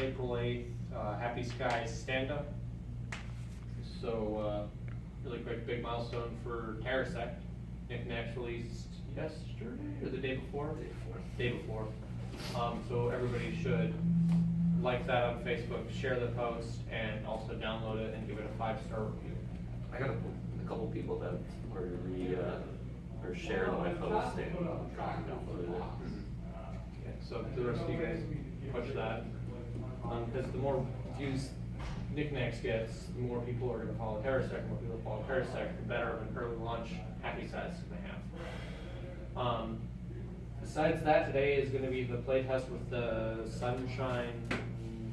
April 8th, Happy Skies stand-up. So, really quick, big milestone for Terrasect. Knickknacks released yesterday, or the day before? Day before. So everybody should like that on Facebook, share the post, and also download it and give it a 5-star review. I got a couple people that or shared my post and downloaded it. Yeah, so the rest of you guys push that. Because the more views Knickknacks gets, the more people are going to follow Terrasect. The more people follow Terrasect, the better of an early launch Happy Size they have. Besides that, today is going to be the playtest with the Sunshine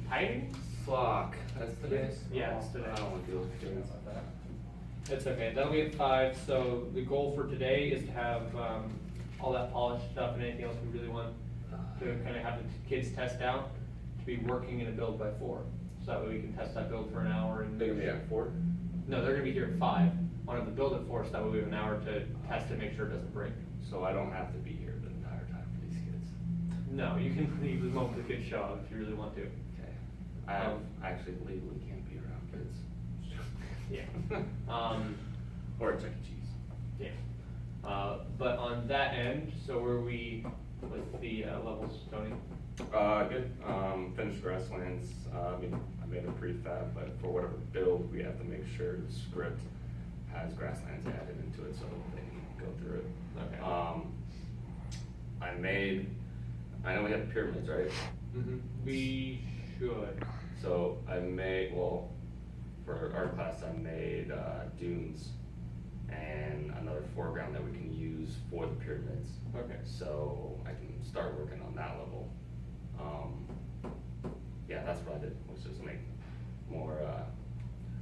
Tidings. Fuck, that's today? Yeah, it's today. I don't want to deal with feelings like that. It's okay, that'll be at 5, so the goal for today is to have all that polished stuff and anything else we really want to kind of have the kids test out, to be working in a build by 4. So that way we can test that build for an hour. And They're gonna be at 4? No, they're gonna be here at 5. On the build at 4, so that way we have an hour to test it, make sure it doesn't break. So I don't have to be here the entire time for these kids. No, you can leave the moment the kids show up if you really want to. Okay. I actually legally can't be around kids. Yeah. Or Chuck E. Cheese. Yeah. But on that end, so where we with the levels, Tony? Good. Finished grasslands. I made a prefab, but for whatever build, we have to make sure the script has grasslands added into it so they can go through it. Okay. I know we have pyramids, right? Mm-hmm. We should. So for our class, I made dunes and another foreground that we can use for the pyramids. Okay. So I can start working on that level. Yeah, that's what I did, was just make more,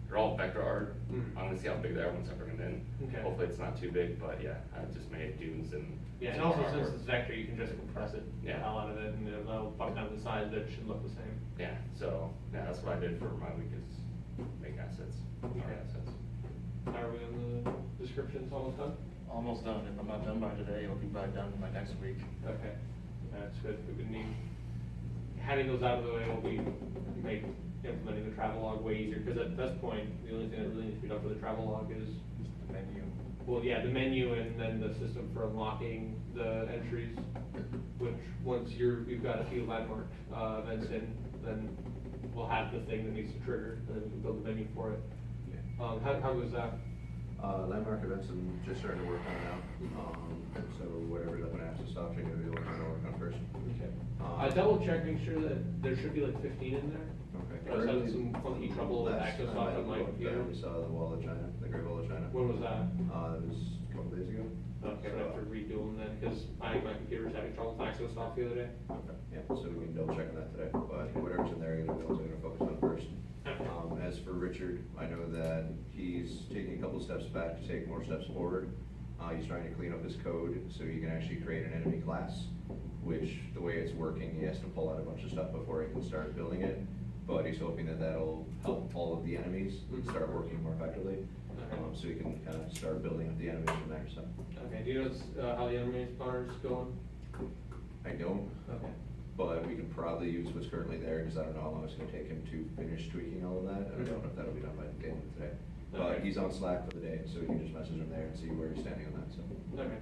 they're all vector art. Mm. I'm gonna see how big they are once I bring them in. Okay. Hopefully it's not too big, but yeah, I just made dunes and. Yeah, and some also more since artwork. it's vector, you can just compress it, the Yeah. hell out of it, and it'll pop down to the size, that it should look the same. Yeah, so, yeah, that's what I did for my week is make assets, art Okay. assets. Are we on the descriptions almost done? Almost done. If I'm not done by today, it'll be by done by next week. Okay, that's good. We would need, having those out of the way will make implementing the travel log way easier, because at this point, the only thing that really needs to be done for the travel log is, The menu. well, yeah, the menu and then the system for unlocking the entries, which once you've got a few landmark events in, then we'll have the thing that needs to trigger, and then we can build the menu for it. How was that? Landmark events, I'm just starting to work on it now. So whatever's up in access stuff, I'm gonna be working on first. Okay. Double check, make sure that there should be like 15 in there. Okay. I was having some funky trouble with Last access time off I on my looked, I computer. only saw the wall of China, the Great Wall of China. When was that? It was a couple days ago. Okay, I have to redo them then, because my computer was having trouble with access off the other day. Okay. Yeah, so we can double check on that today, but whatever's in there, I'm gonna focus on first. As for Richard, I know that he's taking a couple steps back to take more steps forward. He's trying to clean up his code so he can actually create an enemy class, which the way it's working, he has to pull out a bunch of stuff before he can start building it. But he's hoping that that'll help all of the enemies start working more effectively. So he can kind of start building up the enemies from there, so. Okay, do you know how the enemy spawner's going? I don't, Okay. but we can probably use what's currently there, because I don't know how long it's gonna take him to finish tweaking all of that. I don't know if that'll be done by the end of today. But Okay. he's on Slack for the day, so we can just message him there and see where he's standing on that, so. Okay.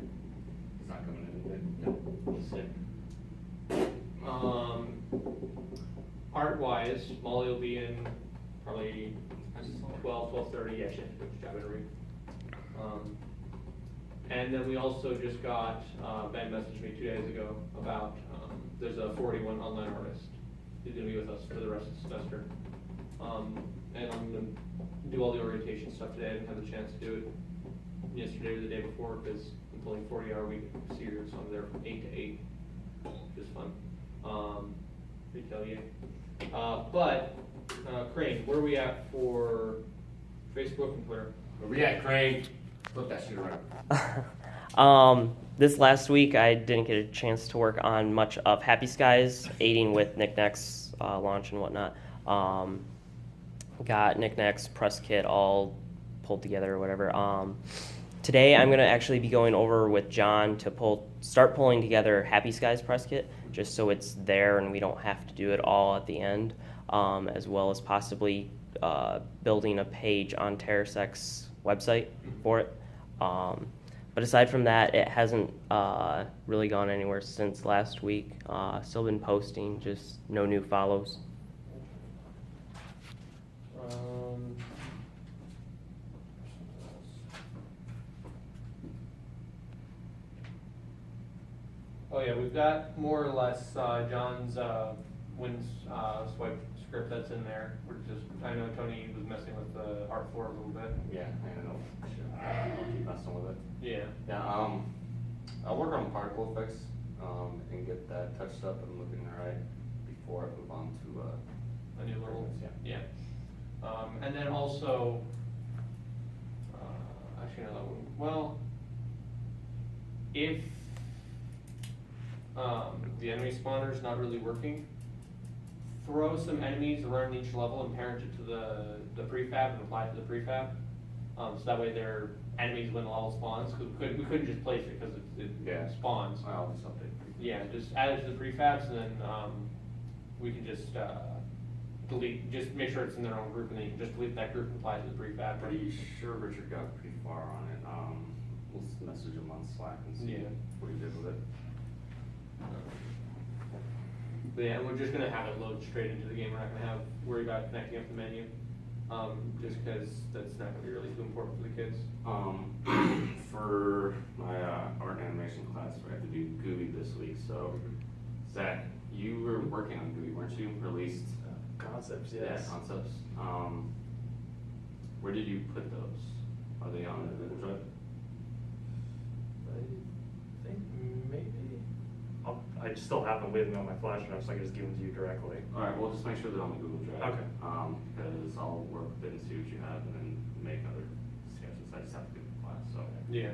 It's not coming in today. No. Sick. Art-wise, Molly will be in probably 12:30, yeah, she has to put the job in a read. And then we also just got, Ben messaged me 2 days ago about, there's a 41 online artist who's gonna be with us for the rest of the semester. And I'm gonna do all the orientation stuff today. I didn't have the chance to do it yesterday or the day before, because I'm pulling 40-hour week series, so I'm there from 8 to 8, which is fun. Retail, yay. But, Crane, where are we at for Facebook and Twitter? Where we at, Crane? Flip that shit around. This last week, I didn't get a chance to work on much of Happy Skies, aiding with Knickknacks launch and whatnot. Got Knickknacks press kit all pulled together or whatever. Today, I'm going to actually be going over with John to start pulling together Happy Skies press kit, just so it's there and we don't have to do it all at the end. as well as possibly building a page on TerraSec's website for it. But aside from that, it hasn't really gone anywhere since last week. Still been posting, just no new follows. Oh yeah, we've got more or less John's wins swipe script that's in there. We're just, I know Tony was messing with the Art4 a little bit. Yeah, I know. I'll keep messing with it. Yeah. Yeah, I'll work on particle effects, and get that touched up and looking alright before I move on to, A new little, yeah. and then also, actually another one, well, if, the enemy spawner's not really working, throw some enemies around each level and parent it to the prefab and apply it to the prefab. So that way they're enemies when the level spawns, because we couldn't just place it because it Yeah. spawns. I'll just update. Yeah, just add it to the prefabs and then, we can just, delete, just make sure it's in their own group and then you can just delete that group and apply it to the prefab. Pretty sure Richard got pretty far on it. We'll message him on Slack and see Yeah. what he did with it. But yeah, we're just gonna have it load straight into the game, we're not gonna worry about connecting up the menu, just because that's not gonna be really too important for the kids. For my art and animation class, we have to do GUI this week, so Zach, you were working on GUI, weren't you? Released Concepts, yeah, concepts. Where did you put those? Are they on the Google Drive? I think maybe. I still have them with me on my flash drive, so I can just give them to you directly. All right, well, just make sure they're on the Google Drive. Okay. Because I'll work with it and see what you have and then make other sketches. I just have to do the class, so. Yeah.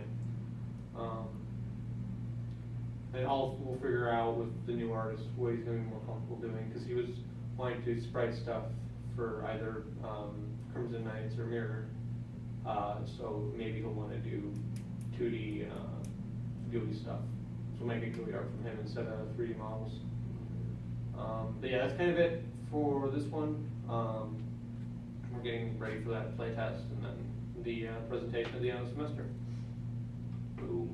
And we'll figure out with the new artist what he's gonna be more comfortable doing, cause he was wanting to sprite stuff for either, Crimson Knights or Mirror. So maybe he'll wanna do 2D, GUI stuff. So we'll make a GUI art from him instead of 3D models. But yeah, that's kind of it for this one. We're getting ready for that playtest and then the presentation at the end of the semester. Boom.